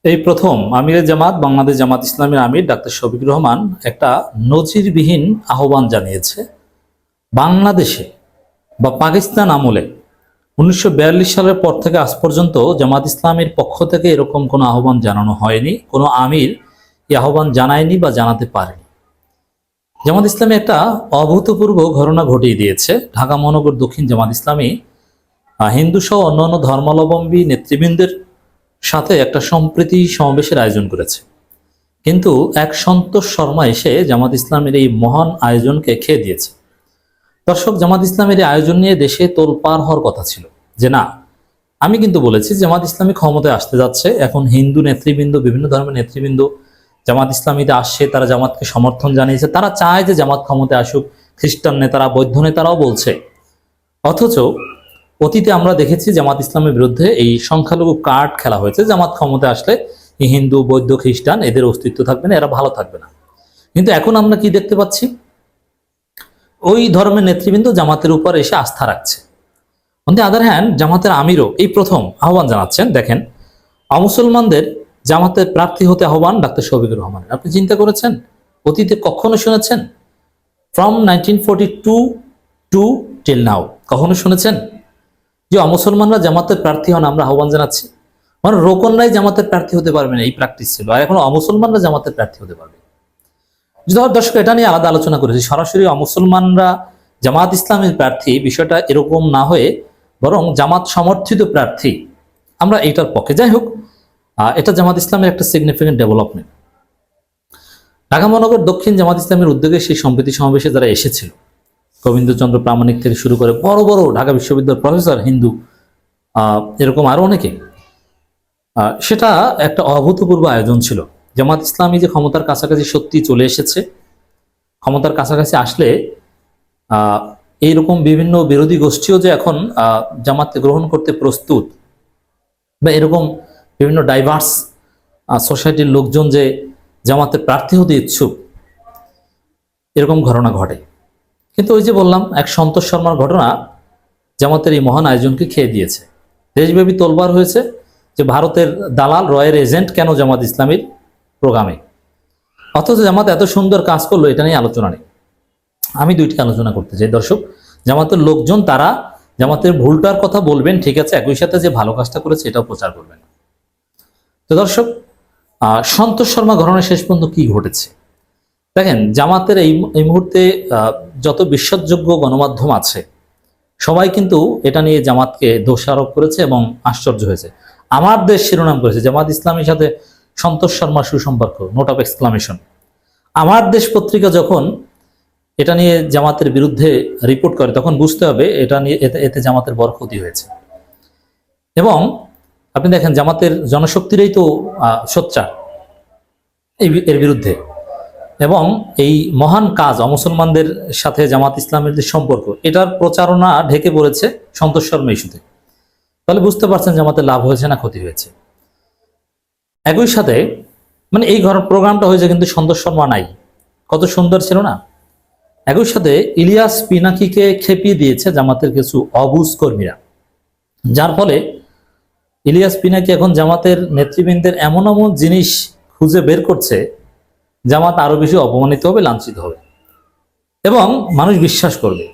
এই প্রথম আমিরে জামাত বাংলাদেশ জামাত ইসলামের আমির ডাক্তার শফিকুর রহমান একটা নজিরবিহীন আহ্বান জানিয়েছে। বাংলাদেশে বা পাকিস্তান আমলে 1942 সালের পর থেকে আজ পর্যন্ত জামাত ইসলামের পক্ষ থেকে এরকম কোনো আহ্বান জানানো হয়নি, কোনো আমির এই আহ্বান জানায়নি বা জানাতে পারেনি। জামাত ইসলামী একটা অভূতপূর্ব ঘটনা ঘটিয়ে দিয়েছে। ঢাকা মহানগর দক্ষিণ জামাত ইসলামী হিন্দু সহ অন্যান্য ধর্মাবলম্বী নেতৃবৃন্দের সাথে একটা সম্প্রীতি সমাবেশের আয়োজন করেছে, কিন্তু এক সন্তোষ শর্মা এসে জামাত ইসলামের এই মহান আয়োজনকে খেয়ে দিয়েছে। দর্শক, জামাত ইসলামের এই আয়োজন নিয়ে দেশে তোলপাড় হওয়ার কথা ছিল যে না, আমি কিন্তু বলেছি জামাত ইসলামী ক্ষমতায় আসতে যাচ্ছে। এখন হিন্দু নেতৃবৃন্দ, বিভিন্ন ধর্মের নেতৃবৃন্দ জামাত ইসলামীতে আসছে, তারা জামাতকে সমর্থন জানিয়েছে, তারা চায় যে জামাত ক্ষমতায় আসুক। খ্রিস্টান নেতারা, বৌদ্ধ নেতারাও বলছে। অথচ অতীতে আমরা দেখেছি জামাত ইসলামের বিরুদ্ধে এই সংখ্যালঘু কার্ড খেলা হয়েছে। জামাত ক্ষমতায় আসলে এই হিন্দু, বৌদ্ধ, খ্রিস্টান এদের অস্তিত্ব থাকবে না, এরা ভালো থাকবে না। কিন্তু এখন আমরা কি দেখতে পাচ্ছি? ওই ধর্মের নেতৃবৃন্দ জামাতের উপর এসে আস্থা রাখছে। অন দি আদার হ্যান্ড, জামাতের আমিরও এই প্রথম আহ্বান জানাচ্ছেন। দেখেন, অমুসলমানদের জামাতের প্রার্থী হতে আহ্বান ডাক্তার শফিকুর রহমানের। আপনি চিন্তা করেছেন? অতীতে কখনো শুনেছেন? ফ্রম 1942 টু টিল নাও কখনো শুনেছেন যে অমুসলমানরা জামাতের প্রার্থী হন? আমরা আহ্বান জানাচ্ছি। মানে রোকনরাই জামাতের প্রার্থী হতে পারবে না, এই প্র্যাকটিস ছিল। আর এখন অমুসলমানরা জামাতের প্রার্থী হতে পারবে। দর্শক, এটা নিয়ে আলাদা আলোচনা করেছি। সরাসরি অমুসলমানরা জামাত ইসলামের প্রার্থী, বিষয়টা এরকম না হয়ে বরং জামাত সমর্থিত প্রার্থী, আমরা এইটার পক্ষে। যাই হোক, এটা জামাত ইসলামের একটা সিগনিফিকেন্ট ডেভেলপমেন্ট। ঢাকা মহানগর দক্ষিণ জামাত ইসলামের উদ্যোগে সেই সম্প্রীতি সমাবেশে যারা এসেছিল, গোবিন্দচন্দ্র প্রামাণিক থেকে শুরু করে বড় বড় ঢাকা বিশ্ববিদ্যালয়ের প্রফেসর, হিন্দু, এরকম আরো অনেকে, সেটা একটা অভূতপূর্ব আয়োজন ছিল। জামাত ইসলামী যে ক্ষমতার কাছাকাছি সত্যি চলে এসেছে, ক্ষমতার কাছাকাছি আসলে এইরকম বিভিন্ন বিরোধী গোষ্ঠীও যে এখন জামাতকে গ্রহণ করতে প্রস্তুত, বা এরকম বিভিন্ন ডাইভার্স সোসাইটির লোকজন যে জামাতের প্রার্থী হতে ইচ্ছুক, এরকম ঘটনা ঘটে। কিন্তু ওই যে বললাম, এক সন্তোষ শর্মার ঘটনা জামাতের এই মহান আয়োজনকে খেয়ে দিয়েছে। দেশব্যাপী তোলবার হয়েছে যে ভারতের দালাল, রয়ের এজেন্ট কেন জামাত ইসলামীর প্রোগ্রামে। অথচ জামাত এত সুন্দর কাজ করলো, এটা নিয়ে আলোচনা নেই। আমি দুইটি আলোচনা করতে চাই। দর্শক, জামাতের লোকজন তারা জামাতের ভুলটার কথা বলবেন, ঠিক আছে, একই সাথে যে ভালো কাজটা করেছে এটাও প্রচার করবেন। তো দর্শক, সন্তোষ শর্মা ঘটনা শেষ পর্যন্ত কি ঘটেছে দেখেন। জামাতের এই মুহূর্তে যত বিশ্বাসযোগ্য গণমাধ্যম আছে সবাই কিন্তু এটা নিয়ে জামাতকে দোষারোপ করেছে এবং আশ্চর্য হয়েছে। আমার দেশ শিরোনাম করেছে জামাত ইসলামীর সাথে সন্তোষ শর্মার সুসম্পর্ক, নোট অফ এক্সক্লামেশন। আমার দেশ পত্রিকা যখন এটা নিয়ে জামাতের বিরুদ্ধে রিপোর্ট করে, তখন বুঝতে হবে এটা নিয়ে এতে জামাতের বড় ক্ষতি হয়েছে। এবং আপনি দেখেন, জামাতের জনশক্তিরই তো সোচ্চার এর বিরুদ্ধে। এবং এই মহান কাজ, অমুসলমানদের সাথে জামাত ইসলামের যে সম্পর্ক, এটার প্রচারণা ঢেকে পড়েছে সন্তোষ শর্মা ইস্যুতে। তাহলে বুঝতে পারছেন জামাতের লাভ হয়েছে না ক্ষতি হয়েছে। একই সাথে মানে এই প্রোগ্রামটা হয়েছে কিন্তু সন্তোষ শর্মা নাই, কত সুন্দর ছিল না। একই সাথে ইলিয়াস পিনাকিকে খেপিয়ে দিয়েছে জামাতের কিছু অবুঝ কর্মীরা, যার ফলে ইলিয়াস পিনাকি এখন জামাতের নেতৃবৃন্দের এমন এমন জিনিস খুঁজে বের করছে, জামাত আরো বেশি অপমানিত হবে, লাঞ্ছিত হবে এবং মানুষ বিশ্বাস করবে।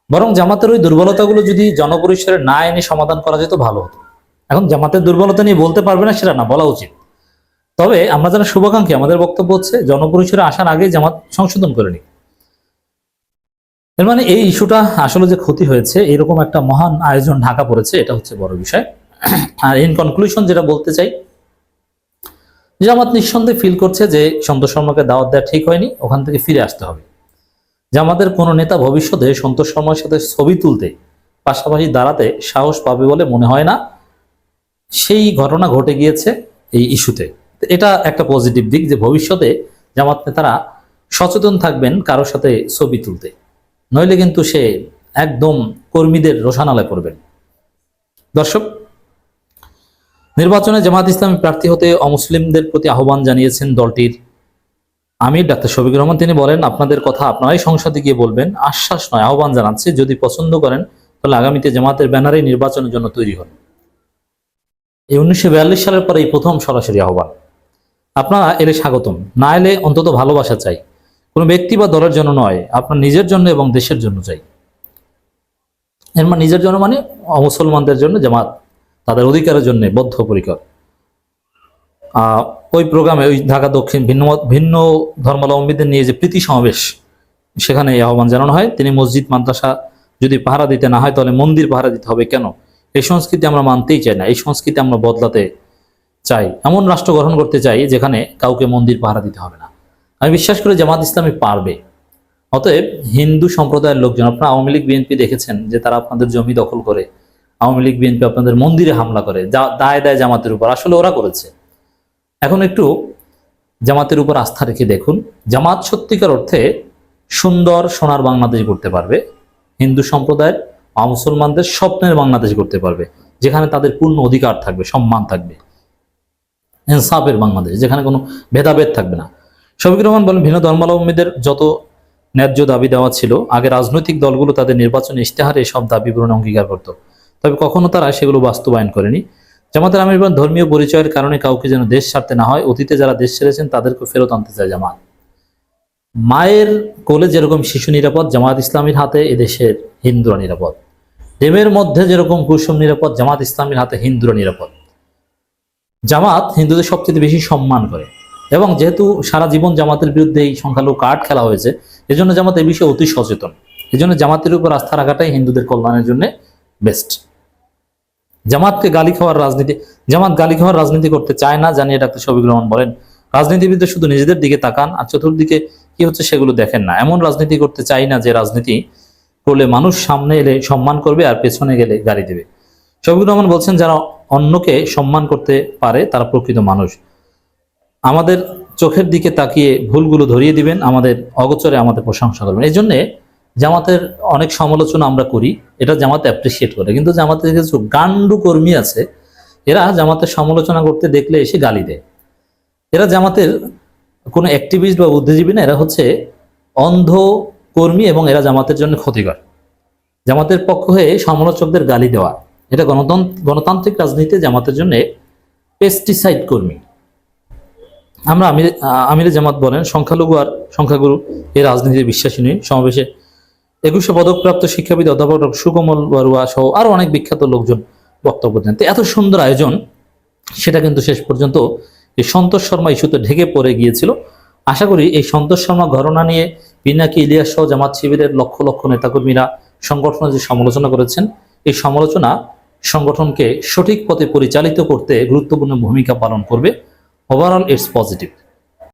বরং জামাতের ওই দুর্বলতাগুলো যদি জনপরিসরে না এনে সমাধান করা যেত ভালো হতো। এখন জামাতের দুর্বলতা নিয়ে বলতে পারবে না, সেটা না, বলা উচিত। তবে আমরা যারা শুভাকাঙ্ক্ষী, আমাদের বক্তব্য হচ্ছে জনপরিসরে আসার আগে জামাত সংশোধন করে নি। এর মানে এই ইস্যুটা আসলে যে ক্ষতি হয়েছে, এরকম একটা মহান আয়োজন ঢাকা পড়েছে, এটা হচ্ছে বড় বিষয়। আর ইন কনক্লুশন যেটা বলতে চাই, জামাত নিঃসন্দেহে ফিল করছে যে সন্তোষ শর্মাকে দাওয়াত দেওয়া ঠিক হয়নি, ওখান থেকে ফিরে আসতে হবে। জামাতের কোনো নেতা ভবিষ্যতে সন্তোষ শর্মার সাথে ছবি তুলতে, পাশাপাশি দাঁড়াতে সাহস পাবে বলে মনে হয় না। সেই ঘটনা ঘটে গিয়েছে এই ইস্যুতে। এটা একটা পজিটিভ দিক যে ভবিষ্যতে জামাত নেতারা সচেতন থাকবেন কারোর সাথে ছবি তুলতে, নইলে কিন্তু সে একদম কর্মীদের রোষানালায় পড়বেন। দর্শক, নির্বাচনে জামাত ইসলামী প্রার্থী হতে অমুসলিমদের প্রতি আহ্বান জানিয়েছেন দলটির আমির ডাক্তার শফিকুর রহমান। তিনি বলেন, আপনাদের কথা আপনারাই সংসদে গিয়ে বলবেন, আশ্বাস নয়, আহ্বান জানাচ্ছে। যদি পছন্দ করেন তাহলে আগামীতে জামাতের ব্যানারে নির্বাচনের জন্য তৈরি হন। এই 1942 সালের পরে এই প্রথম সরাসরি আহ্বান। আপনারা এলে স্বাগতম, না এলে অন্তত ভালোবাসা চাই, কোনো ব্যক্তি বা দলের জন্য নয়, আপনার নিজের জন্য এবং দেশের জন্য চাই। এর মানে নিজের জন্য মানে অমুসলমানদের জন্য জামাত তাদের অধিকারের জন্য বদ্ধপরিকর। ওই প্রোগ্রামে ওই ঢাকা দক্ষিণ ভিন্ন ধর্মাবলম্বীদের নিয়ে যে প্রীতি সমাবেশ, সেখানে এই আহ্বান জানানো হয়। তিনি মসজিদ মাদ্রাসা যদি পাহারা দিতে না হয় তাহলে মন্দির পাহারা দিতে হবে কেন? এই সংস্কৃতি আমরা মানতেই চাই না, এই সংস্কৃতি আমরা বদলাতে চাই। এমন রাষ্ট্র গঠন করতে চাই যেখানে কাউকে মন্দির পাহারা দিতে হবে না। আমি বিশ্বাস করি জামাত ইসলামী পারবে। অতএব হিন্দু সম্প্রদায়ের লোকজন, আপনারা আওয়ামী লীগ বিএনপি দেখেছেন যে তারা আপনাদের জমি দখল করে, আওয়ামী লীগ বিএনপি আপনাদের মন্দিরে হামলা করে, দায় দেয় জামাতের উপর, আসলে ওরা করেছে। এখন একটু জামাতের উপর আস্থা রেখে দেখুন, জামাত সত্যিকার অর্থে সুন্দর সোনার বাংলাদেশ করতে পারবে, হিন্দু সম্প্রদায়ের মুসলমানদের স্বপ্নের বাংলাদেশ করতে পারবে, যেখানে তাদের পূর্ণ অধিকার থাকবে, সম্মান থাকবে, ইনসাফের বাংলাদেশ, যেখানে কোনো ভেদাভেদ থাকবে না। শফিকুর রহমান বলেন, ভিন্ন ধর্মাবলম্বীদের যত ন্যায্য দাবি দেওয়া ছিল, আগে রাজনৈতিক দলগুলো তাদের নির্বাচনী ইশতেহারে সব দাবি পূরণে অঙ্গীকার করত, তবে কখনো তারা সেগুলো বাস্তবায়ন করেনি। জামাতের আমির বলেন, ধর্মীয় পরিচয়ের কারণে কাউকে যেন দেশ ছাড়তে না হয়, অতীতে যারা দেশ ছেড়েছেন তাদেরকে ফেরত আনতে চায় জামাত। মায়ের কোলে যেরকম শিশু নিরাপদ, জামাত ইসলামীর হাতে এদেশের হিন্দুরা নিরাপদ। ডেমের মধ্যে যেরকম কুসুম নিরাপদ, জামাত ইসলামীর হাতে হিন্দুরা নিরাপদ। জামাত হিন্দুদের সবচেয়ে বেশি সম্মান করে, এবং যেহেতু সারা জীবন জামাতের বিরুদ্ধে এই সংখ্যালঘু কার্ড খেলা হয়েছে, এজন্য জামাত এই বিষয়ে অতি সচেতন। এজন্য জামাতের উপর আস্থা রাখাটাই হিন্দুদের কল্যাণের জন্য বেস্ট। জামাত গালি খাওয়ার রাজনীতি করতে চায় না, জানিয়ে ডাক্তার শফিকুর রহমান বলেন, রাজনীতিবিদরা শুধু নিজেদের দিকে তাকান আর চতুর্দিকে কি হচ্ছে সেগুলো দেখেন না। এমন রাজনীতি করতে চাই না যে রাজনীতি করলে মানুষ সামনে এলে সম্মান করবে আর পেছনে গেলে গালি দেবে। শফিকুর রহমান বলছেন, যারা অন্যকে সম্মান করতে পারে তারা প্রকৃত মানুষ। আমাদের চোখের দিকে তাকিয়ে ভুলগুলো ধরিয়ে দিবেন, আমাদের অগোচরে আমাদের প্রশংসা করবেন। এই জন্যে জামাতের অনেক সমালোচনা আমরা করি, এটা জামাত অ্যাপ্রিসিয়েট করে, কিন্তু জামাতের কিছু গান্ডু কর্মী আছে, এরা জামাতের সমালোচনা করতে দেখলে এসে গালি দেয়। এরা জামাতের কোনো অ্যাক্টিভিস্ট বা বুদ্ধিজীবী না, এরা হচ্ছে অন্ধ কর্মী এবং এরা জামাতের জন্য ক্ষতিকর। জামাতের পক্ষ হয়ে সমালোচকদের গালি দেওয়া, এটা গণতান্ত্রিক রাজনীতিতে জামাতের জন্য পেস্টিসাইড কর্মী। আমরা আমিরে জামাত বলেন, সংখ্যালঘু আর সংখ্যাগুরু এই রাজনীতিতে বিশ্বাসী নই। সমাবেশে 21শে পদকপ্রাপ্ত শিক্ষাবিদ অধ্যাপক সুকমল বড়ুয়া সহ আরো অনেক বিখ্যাত লোকজন বক্তব্য দেন। তো এত সুন্দর আয়োজন, সেটা কিন্তু শেষ পর্যন্ত এই সন্তোষ শর্মা ইস্যুতে ঢেকে পড়ে গিয়েছিল। আশা করি এই সন্তোষ শর্মা ঘটনা নিয়ে পিনাকি ইলিয়াস সহ জামাত শিবিরের লক্ষ লক্ষ নেতাকর্মীরা সংগঠনের যে সমালোচনা করেছেন, এই সমালোচনা সংগঠনকে সঠিক পথে পরিচালিত করতে গুরুত্বপূর্ণ ভূমিকা পালন করবে। Overall it's positive.